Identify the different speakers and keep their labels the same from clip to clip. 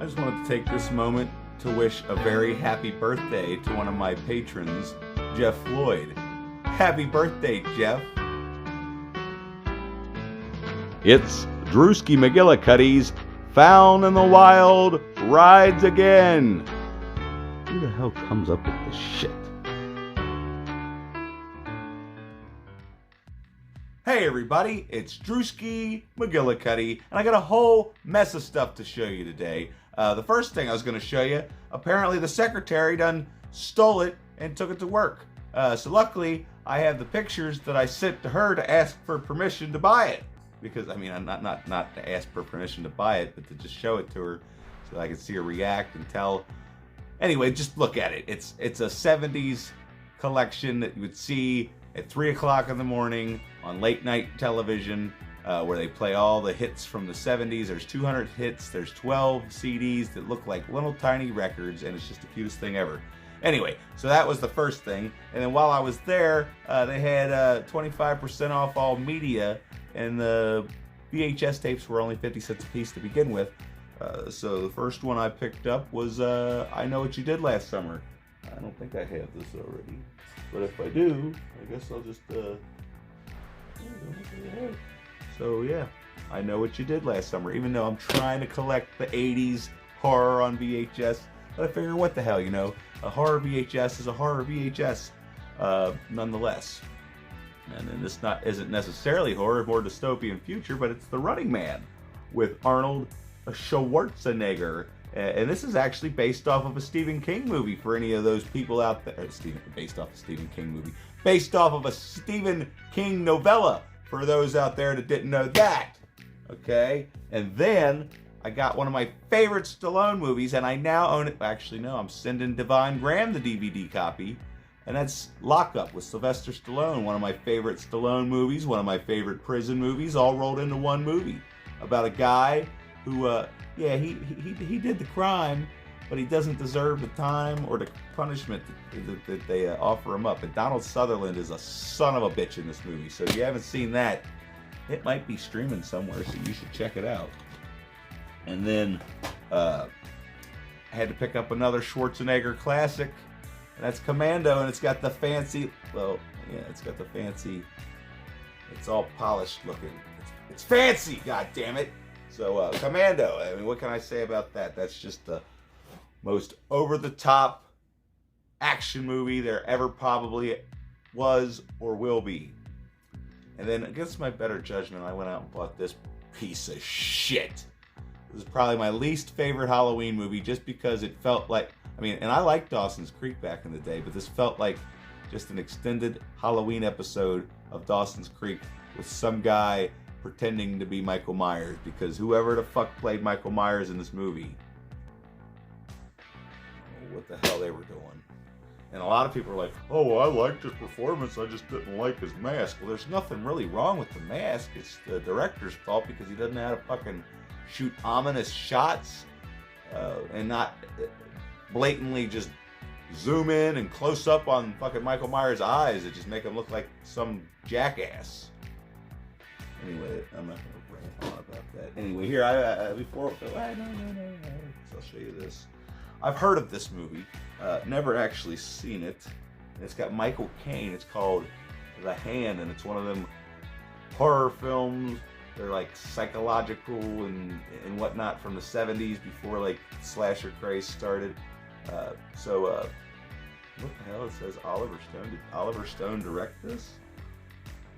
Speaker 1: I just wanted to take this moment to wish a very happy birthday to one of my patrons, Jeff Floyd. Happy birthday, Jeff. It's Drewski McGillicuddy's Found in the Wild rides again. Who the hell comes up with this shit? Hey everybody, it's Drewski McGillicuddy, and I got a whole mess of stuff to show you today. The first thing I was going to show you, apparently the secretary done stole it and took it to work. So luckily, I have the pictures that I sent to her to ask for permission to buy it. Because, I mean, I'm not to ask for permission to buy it, but to just show it to her so that I can see her react and tell. Anyway, just look at it. It's a 70s collection that you would see at 3 o'clock in the morning on late night television, where they play all the hits from the 70s. There's 200 hits, there's 12 CDs that look like little tiny records, and it's just the cutest thing ever. Anyway, so that was the first thing. And then while I was there, they had 25% off all media, and the VHS tapes were only 50 cents a piece to begin with. So the first one I picked up was I Know What You Did Last Summer. I don't think I have this already, but if I do, I guess I'll just so yeah, I Know What You Did Last Summer. Even though I'm trying to collect the 80s horror on VHS, but I figure what the hell, you know, a horror VHS is a horror VHS nonetheless. And then this isn't necessarily horror, more dystopian future, but it's The Running Man with Arnold Schwarzenegger. And this is actually based off of a Stephen King movie for any of those people out there. Based off a Stephen King movie. Based off of a Stephen King novella for those out there that didn't know that. Okay? And then I got one of my favorite Stallone movies, and I now own it. Actually, no, I'm sending Divine Graham the DVD copy. And that's Lockup with Sylvester Stallone, one of my favorite Stallone movies, one of my favorite prison movies, all rolled into one movie. About a guy who, he did the crime, but he doesn't deserve the time or the punishment that they offer him up. And Donald Sutherland is a son of a bitch in this movie. So if you haven't seen that, it might be streaming somewhere, so you should check it out. And then I had to pick up another Schwarzenegger classic. And that's Commando, and it's got the fancy, it's all polished looking. It's fancy, god damn it. So Commando, I mean, what can I say about that? That's just the most over-the-top action movie there ever probably was or will be. And then against my better judgment, I went out and bought this piece of shit. This is probably my least favorite Halloween movie just because it felt like, and I liked Dawson's Creek back in the day, but this felt like just an extended Halloween episode of Dawson's Creek with some guy pretending to be Michael Myers, because whoever the fuck played Michael Myers in this movie, what the hell they were doing. And a lot of people are like, oh, well, I liked his performance, I just didn't like his mask. Well, there's nothing really wrong with the mask. It's the director's fault because he doesn't know how to fucking shoot ominous shots and not blatantly just zoom in and close up on fucking Michael Myers' eyes that just make him look like some jackass. Anyway, I'm not going to rant on about that. Anyway, here, I'll show you this. I've heard of this movie, never actually seen it. It's got Michael Caine. It's called The Hand, and it's one of them horror films. They're like psychological and whatnot from the 70s before like slasher craze started. What the hell? It says Oliver Stone. Did Oliver Stone direct this?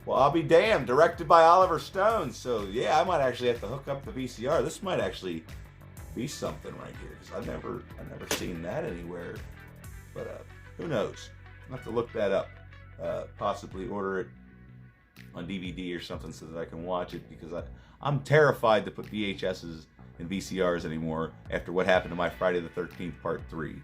Speaker 1: Well, I'll be damned. Directed by Oliver Stone. So yeah, I might actually have to hook up the VCR. This might actually be something right here because I've never seen that anywhere. But who knows? I'll have to look that up. Possibly order it on DVD or something so that I can watch it, because I'm terrified to put VHSs and VCRs anymore after what happened to my Friday the 13th Part 3.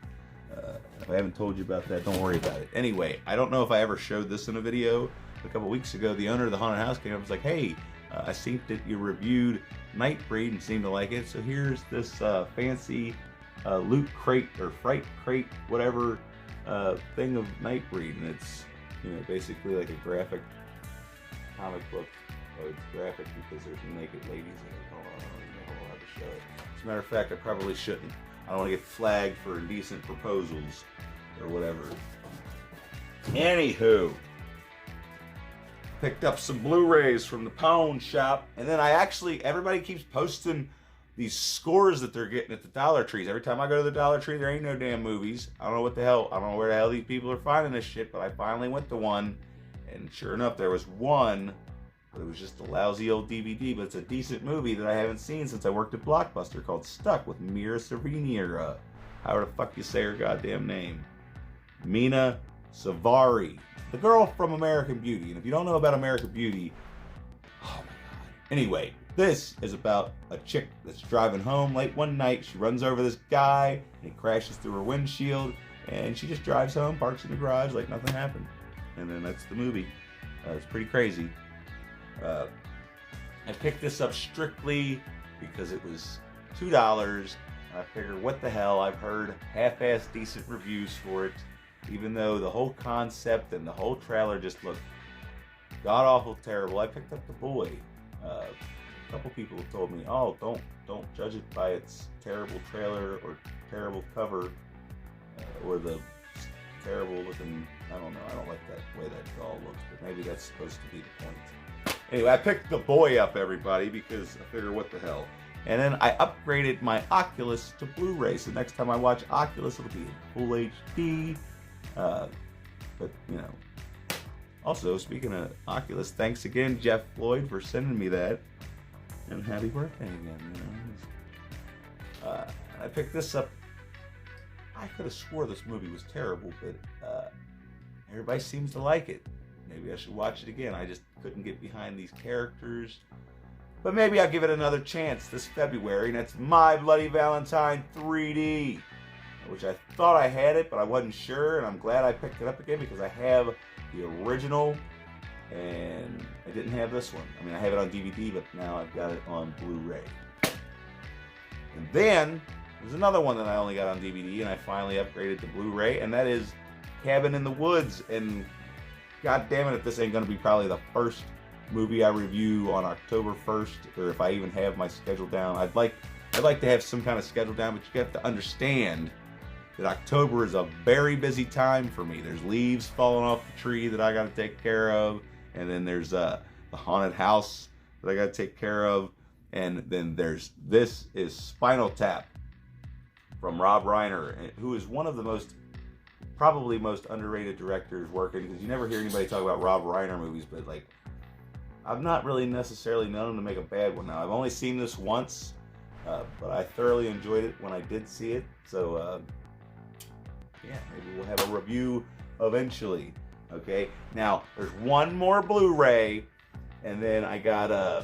Speaker 1: If I haven't told you about that, don't worry about it. Anyway, I don't know if I ever showed this in a video. A couple weeks ago, the owner of the haunted house came up and was like, hey, I seen that you reviewed Nightbreed and seemed to like it, so here's this fancy loot crate or fright crate, whatever thing of Nightbreed, and it's basically like a graphic comic book. Oh, it's graphic because there's naked ladies in it. Hold on, I don't even know how to show it. As a matter of fact, I probably shouldn't. I don't want to get flagged for indecent proposals or whatever. Anywho, picked up some Blu-rays from the pawn shop, and then everybody keeps posting these scores that they're getting at the Dollar Trees. Every time I go to the Dollar Tree, there ain't no damn movies. I don't know what the hell, I don't know where the hell these people are finding this shit, but I finally went to one, and sure enough, there was one, but it was just a lousy old DVD, but it's a decent movie that I haven't seen since I worked at Blockbuster, called Stuck, with Mira Sorvino. However the fuck you say her goddamn name. Mena Suvari. The girl from American Beauty. And if you don't know about American Beauty, oh my god. Anyway, this is about a chick that's driving home late one night. She runs over this guy, and he crashes through her windshield, and she just drives home, parks in the garage like nothing happened. And then that's the movie. It's pretty crazy. I picked this up strictly because it was $2. I figured, what the hell, I've heard half-ass decent reviews for it, even though the whole concept and the whole trailer just looked god-awful terrible. I picked up The Boy. A couple people have told me, oh, don't judge it by its terrible trailer or terrible cover or the terrible looking, I don't know, I don't like that way that doll looks, but maybe that's supposed to be the point. Anyway, I picked The Boy up, everybody, because I figure, what the hell. And then I upgraded my Oculus to Blu-ray, so next time I watch Oculus, it'll be in full HD. But, you know. Also, speaking of Oculus, thanks again, Jeff Floyd, for sending me that. And happy birthday again, you know. I picked this up. I could have swore this movie was terrible, but everybody seems to like it. Maybe I should watch it again. I just couldn't get behind these characters. But maybe I'll give it another chance this February, and that's My Bloody Valentine 3D, which I thought I had it, but I wasn't sure, and I'm glad I picked it up again because I have the original, and I didn't have this one. I mean, I have it on DVD, but now I've got it on Blu-ray. And then, there's another one that I only got on DVD, and I finally upgraded to Blu-ray, and that is Cabin in the Woods. And god damn it, if this ain't going to be probably the first movie I review on October 1st, or if I even have my schedule down. I'd like to have some kind of schedule down, but you have to understand that October is a very busy time for me. There's leaves falling off the tree that I got to take care of, and then there's the haunted house that I got to take care of, and then this is Spinal Tap from Rob Reiner, who is one of the probably most underrated directors working, because you never hear anybody talk about Rob Reiner movies, but like, I've not really necessarily known him to make a bad one. Now, I've only seen this once, but I thoroughly enjoyed it when I did see it. So, yeah, maybe we'll have a review eventually. Okay. Now, there's one more Blu-ray, and then I got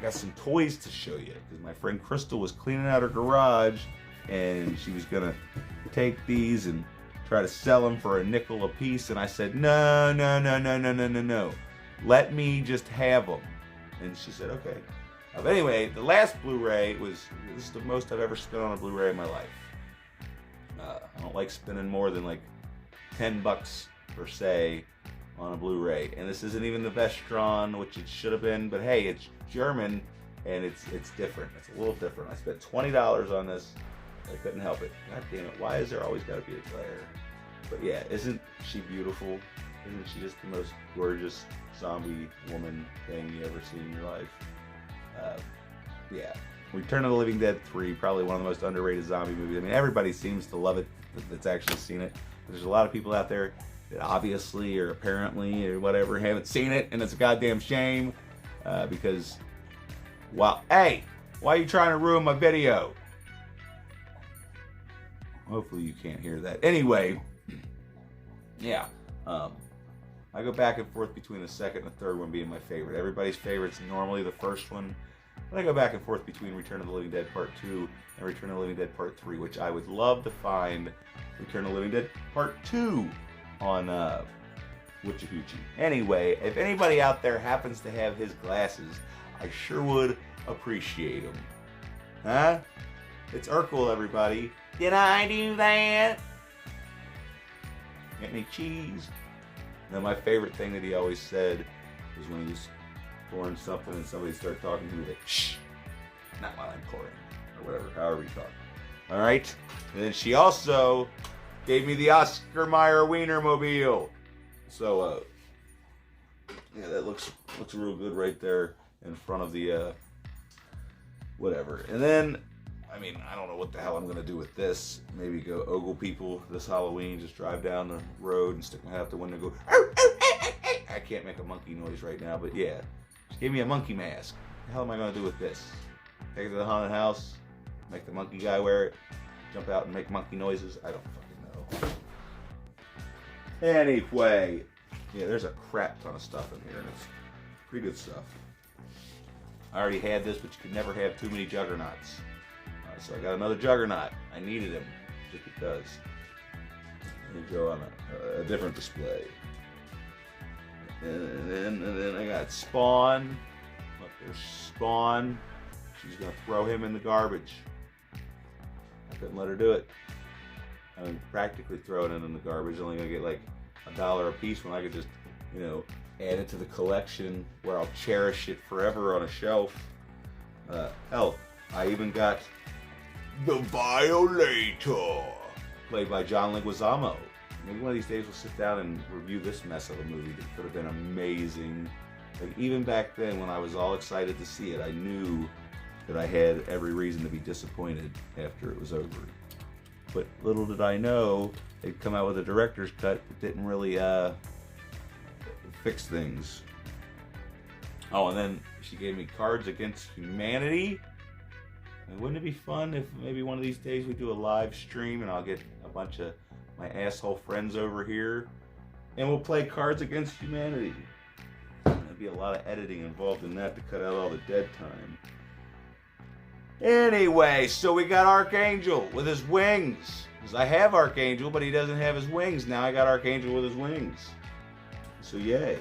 Speaker 1: some toys to show you, because my friend Crystal was cleaning out her garage, and she was gonna take these and try to sell them for a nickel a piece, and I said, no. Let me just have them. And she said, okay. But anyway, the last Blu-ray this is the most I've ever spent on a Blu-ray in my life. I don't like spending more than like $10 per se on a Blu-ray. And this isn't even the Vestron, which it should have been, but hey, it's German and it's different. It's a little different. I spent $20 on this. I couldn't help it. God damn it, why is there always got to be a glare? But yeah, isn't she beautiful? Isn't she just the most gorgeous zombie woman thing you ever seen in your life? Yeah. Return of the Living Dead 3, probably one of the most underrated zombie movies. I mean, everybody seems to love it that's actually seen it. There's a lot of people out there that obviously or apparently or whatever haven't seen it, and it's a goddamn shame because, well, hey, why are you trying to ruin my video? Hopefully you can't hear that. Anyway, yeah. I go back and forth between the second and the third one being my favorite. Everybody's favorite's normally the first one. But I go back and forth between Return of the Living Dead Part 2 and Return of the Living Dead Part 3, which I would love to find Return of the Living Dead Part 2 on Witchahuchi. Anyway, if anybody out there happens to have his glasses, I sure would appreciate them. Huh? It's Urkel, everybody. Did I do that? Get any cheese? Now, my favorite thing that he always said was when he was pouring something and somebody started talking to me, like, shh, not while I'm pouring. or whatever, however you talk. All right. And then she also gave me the Oscar Mayer Wienermobile. So, yeah, that looks real good right there in front of the whatever. And then, I mean, I don't know what the hell I'm gonna do with this. Maybe go ogle people this Halloween. Just drive down the road and stick my head out the window and go. Ow, ow, ow, ow, ow. I can't make a monkey noise right now, but yeah, she gave me a monkey mask. What the hell am I gonna do with this? Take it to the haunted house, make the monkey guy wear it, jump out and make monkey noises. I don't fucking know. Anyway, yeah, there's a crap ton of stuff in here, and it's pretty good stuff. I already had this, but you could never have too many juggernauts. So I got another juggernaut. I needed him just because. Let me go on a different display. And then I got Spawn. Look, there's Spawn. She's gonna throw him in the garbage. I couldn't let her do it. I mean, practically throw it in the garbage. Only gonna get like $1 a piece when I could just, you know, add it to the collection where I'll cherish it forever on a shelf. Hell, I even got the Violator, played by John Leguizamo. Maybe one of these days we'll sit down and review this mess of a movie that could have been amazing. Like, even back then when I was all excited to see it, I knew that I had every reason to be disappointed after it was over. But little did I know they'd come out with a director's cut that didn't really fix things. Oh, and then she gave me Cards Against Humanity. And wouldn't it be fun if maybe one of these days we do a live stream and I'll get a bunch of my asshole friends over here and we'll play Cards Against Humanity. There'd be a lot of editing involved in that to cut out all the dead time. Anyway, so we got Archangel with his wings. Because I have Archangel, but he doesn't have his wings. Now I got Archangel with his wings. So yay.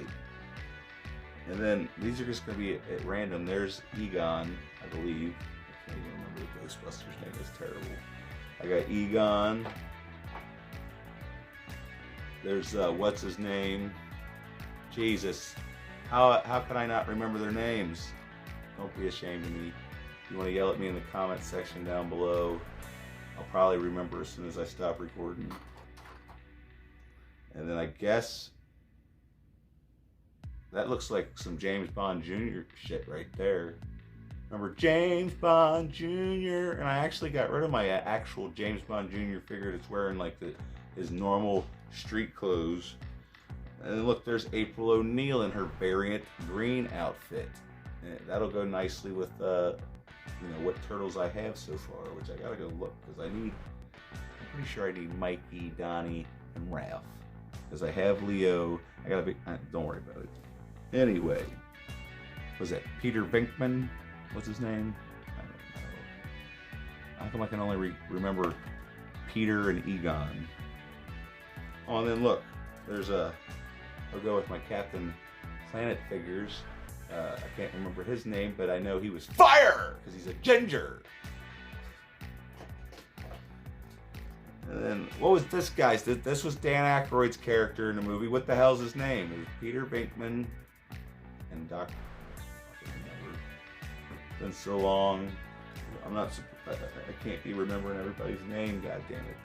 Speaker 1: And then these are just going to be at random. There's Egon, I believe. I can't even remember the Ghostbusters name. It's terrible. I got Egon. There's, what's his name? Jesus. How can I not remember their names? Don't be ashamed of me. If you want to yell at me in the comment section down below, I'll probably remember as soon as I stop recording. And then I guess that looks like some James Bond Jr. shit right there. Remember James Bond Jr.? And I actually got rid of my actual James Bond Jr. figure that's wearing like his normal street clothes. And look, there's April O'Neil in her variant green outfit. And that'll go nicely with you know, what turtles I have so far, which I gotta go look, because I'm pretty sure I need Mikey, Donnie, and Ralph. Because I have Leo, I got a big, don't worry about it. Anyway, was that Peter Venkman? What's his name? I don't know. How come I can only remember Peter and Egon? Oh, and then look, there's I'll go with my Captain Planet figures. I can't remember his name, but I know he was fire because he's a ginger. And then what was this guy's? This was Dan Aykroyd's character in the movie. What the hell's his name? It was Peter Venkman and Doc. I can't remember. It's been so long. I can't be remembering everybody's name. God damn it.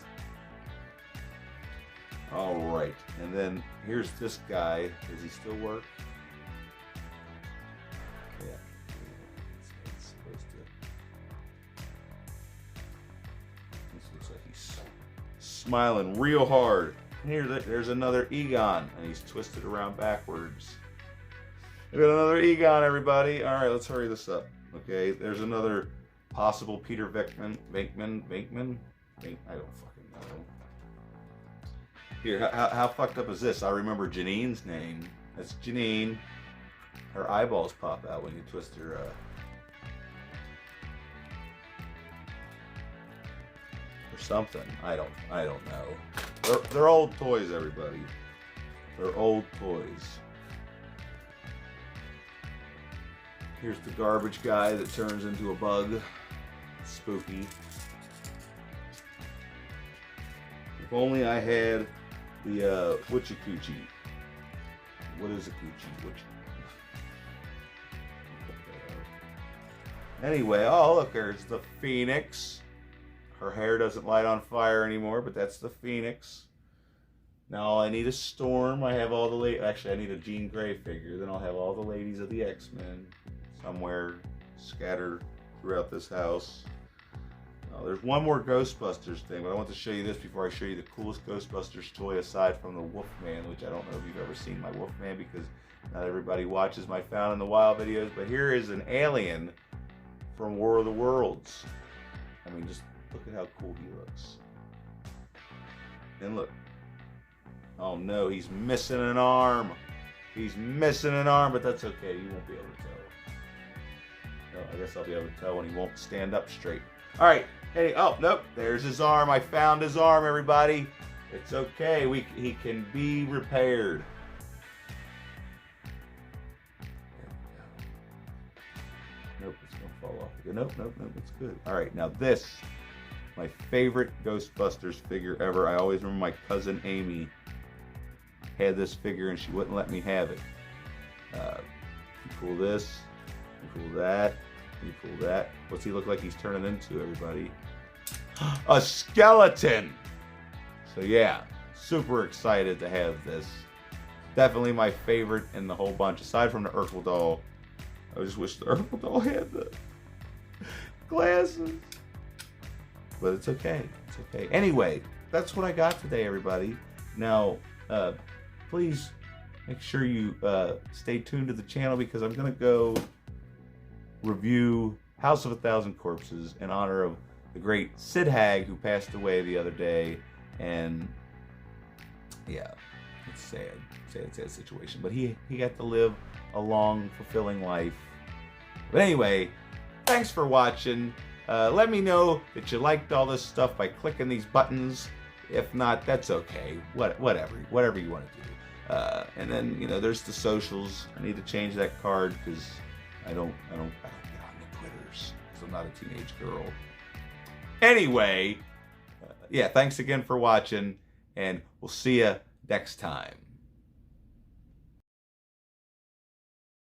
Speaker 1: All right, and then here's this guy. Does he still work? Yeah, it's supposed to. This looks like he's smiling real hard. Here, there's another Egon, and he's twisted around backwards. We got another Egon, everybody. All right, let's hurry this up. Okay, there's another possible Peter Venkman. I don't fucking know. Here, how fucked up is this? I remember Janine's name. That's Janine. Her eyeballs pop out when you twist her. Or something. I don't know. They're old toys, everybody. They're old toys. Here's the garbage guy that turns into a bug. Spooky. If only I had the Witchy Coochie. What is a Coochie? Anyway, oh look, there's the Phoenix. Her hair doesn't light on fire anymore, but that's the Phoenix. Now I need a Storm. I have all the actually I need a Jean Grey figure. Then I'll have all the ladies of the X-Men somewhere scattered throughout this house. There's one more Ghostbusters thing, but I want to show you this before I show you the coolest Ghostbusters toy aside from the Wolfman, which I don't know if you've ever seen my Wolfman because not everybody watches my Found in the Wild videos, but here is an alien from War of the Worlds. I mean, just look at how cool he looks. And look. Oh no, he's missing an arm. He's missing an arm, but that's okay. You won't be able to tell. No, I guess I'll be able to tell when he won't stand up straight. All right. Hey, oh, nope. There's his arm. I found his arm, everybody. It's okay. He can be repaired. Nope, it's going to fall off again. Nope, it's good. All right, now this, my favorite Ghostbusters figure ever. I always remember my cousin Amy had this figure and she wouldn't let me have it. You pull this, you pull that, you pull that. What's he look like he's turning into, everybody? A skeleton! So yeah, super excited to have this. Definitely my favorite in the whole bunch, aside from the Urkel doll. I just wish the Urkel doll had the glasses. But it's okay, it's okay. Anyway, that's what I got today, everybody. Now, please make sure you stay tuned to the channel because I'm gonna go review House of a Thousand Corpses in honor of the great Sid Haig, who passed away the other day. And yeah, it's sad situation. But he got to live a long, fulfilling life. But anyway, thanks for watching. Let me know that you liked all this stuff by clicking these buttons. If not, that's okay. Whatever you want to do. And then, you know, there's the socials. I need to change that card because I don't get on the Twitters because I'm not a teenage girl. Anyway, yeah, thanks again for watching, and we'll see you next time.